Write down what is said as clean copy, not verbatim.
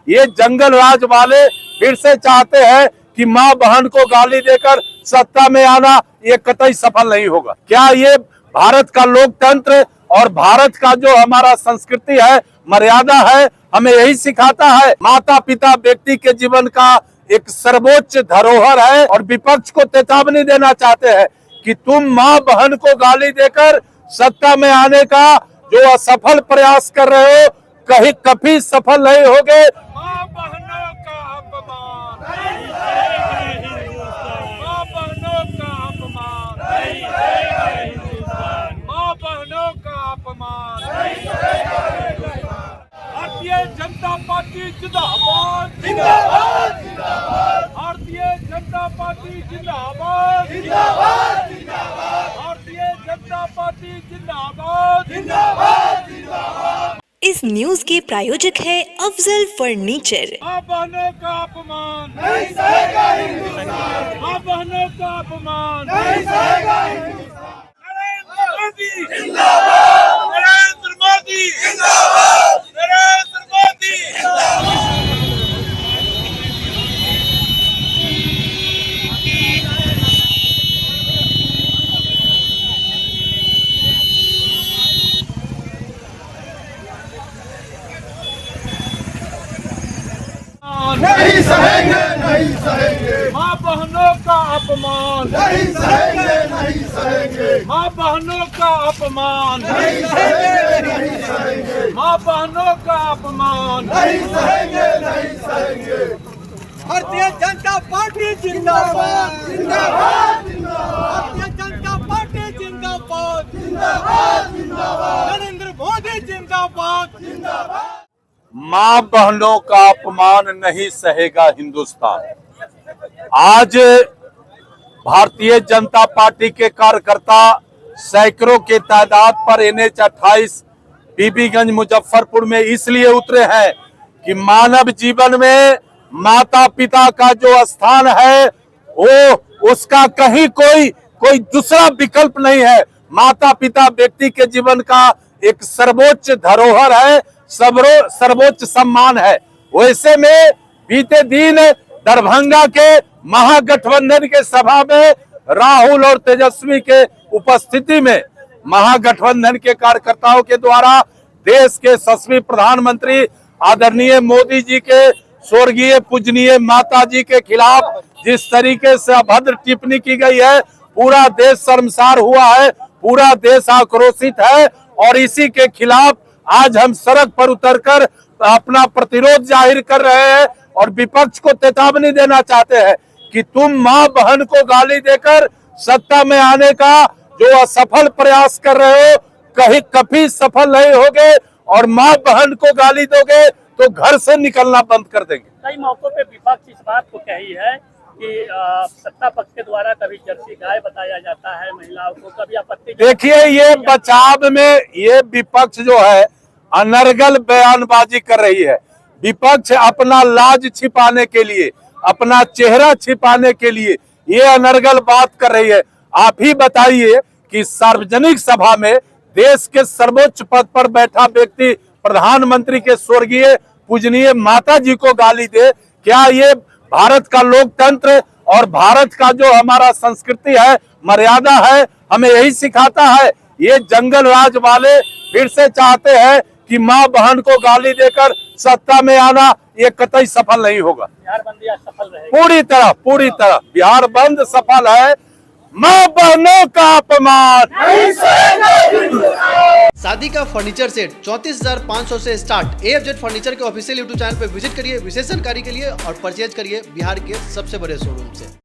ये जंगल राज वाले फिर से चाहते हैं कि माँ बहन को गाली देकर सत्ता में आना, ये कतई सफल नहीं होगा। क्या ये भारत का लोकतंत्र और भारत का जो हमारा संस्कृति है, मर्यादा है, हमें यही सिखाता है? माता पिता व्यक्ति के जीवन का एक सर्वोच्च धरोहर है और विपक्ष को चेतावनी देना चाहते हैं कि तुम माँ बहन को गाली देकर सत्ता में आने का जो असफल प्रयास कर रहे हो, कहीं कभी सफल नहीं होगे। माँ बहनों का अपमान, माँ बहनों का अपमान, माँ बहनों का अपमान। भारतीय जनता पार्टी जिंदाबाद, जिंदाबाद, जिंदाबाद। भारतीय जनता पार्टी जिंदाबाद, जिंदाबाद, जिंदाबाद। भारतीय जनता पार्टी जिंदाबाद, जिंदाबाद, जिंदाबाद। इस न्यूज के प्रायोजक है अफजल फर्नीचर। माँ बहनों का अपमान नहीं सहेगा हिंदुस्तान, माँ बहनों का अपमान नहीं सहेगा हिंदुस्तान। नरेंद्र मोदी जिंदाबाद, नरेंद्र मोदी जिंदाबाद, नरेंद्र मोदी जिंदाबाद। नहीं सहेंगे, नहीं सहेंगे, माँ बहनों का अपमान नहीं सहेंगे, नहीं सहेंगे, माँ बहनों का अपमान नहीं सहेंगे, नहीं सहेंगे, माँ बहनों का अपमान नहीं सहेंगे, नहीं सहेंगे। भारतीय जनता पार्टी जिंदाबाद, जिंदाबाद, जिंदाबाद, भारतीय जनता पार्टी जिंदाबाद, जिंदाबाद, जिंदाबाद, नरेंद्र मोदी जिंदाबाद, जिंदाबाद। माँ बहनों का अपमान नहीं सहेगा हिंदुस्तान। आज भारतीय जनता पार्टी के कार्यकर्ता सैकड़ों के तादाद पर NH-28 बीबीगंज मुजफ्फरपुर में इसलिए उतरे हैं कि मानव जीवन में माता पिता का जो स्थान है वो उसका कहीं कोई दूसरा विकल्प नहीं है। माता पिता व्यक्ति के जीवन का एक सर्वोच्च धरोहर है, सर्वोच्च सम्मान है। वैसे में बीते दिन दरभंगा के महागठबंधन के सभा में राहुल और तेजस्वी के उपस्थिति में महागठबंधन के कार्यकर्ताओं के द्वारा देश के यशस्वी प्रधानमंत्री आदरणीय मोदी जी के स्वर्गीय पूजनीय माता जी के खिलाफ जिस तरीके से अभद्र टिप्पणी की गई है, पूरा देश शर्मसार हुआ है, पूरा देश आक्रोशित है। और इसी के खिलाफ आज हम सड़क पर उतरकर अपना प्रतिरोध जाहिर कर रहे हैं और विपक्ष को चेतावनी देना चाहते हैं कि तुम माँ बहन को गाली देकर सत्ता में आने का जो असफल प्रयास कर रहे हो, कहीं कभी सफल नहीं होगे। और माँ बहन को गाली दोगे तो घर से निकलना बंद कर देंगे। कई मौकों पे विपक्ष इस बात को कही है कि सत्ता पक्ष के द्वारा कभी जर्सी गाय बताया जाता है महिलाओं को, कभी आपत्ति। देखिए, ये बचाव में ये विपक्ष जो है अनर्गल बयानबाजी कर रही है। विपक्ष अपना लाज छिपाने के लिए, अपना चेहरा छिपाने के लिए ये अनर्गल बात कर रही है। आप ही बताइए कि सार्वजनिक सभा में देश के सर्वोच्च पद पर बैठा व्यक्ति प्रधानमंत्री के स्वर्गीय पूजनीय माता जी को गाली दे, क्या ये भारत का लोकतंत्र और भारत का जो हमारा संस्कृति है, मर्यादा है, हमें यही सिखाता है? ये जंगल राज वाले फिर से चाहते हैं कि माँ बहन को गाली देकर सत्ता में आना, ये कतई सफल नहीं होगा। बिहार बंदी आज सफल रहेगी। पूरी तरह बिहार बंद सफल है। माँ बहनों का अपमान नहीं सहेंगे। शादी का फर्नीचर सेट 34,500 से स्टार्ट। AFZ फर्नीचर के ऑफिशियल YouTube चैनल पर विजिट करिए विशेष जानकारी के लिए और परचेज करिए बिहार के सबसे बड़े शोरूम से।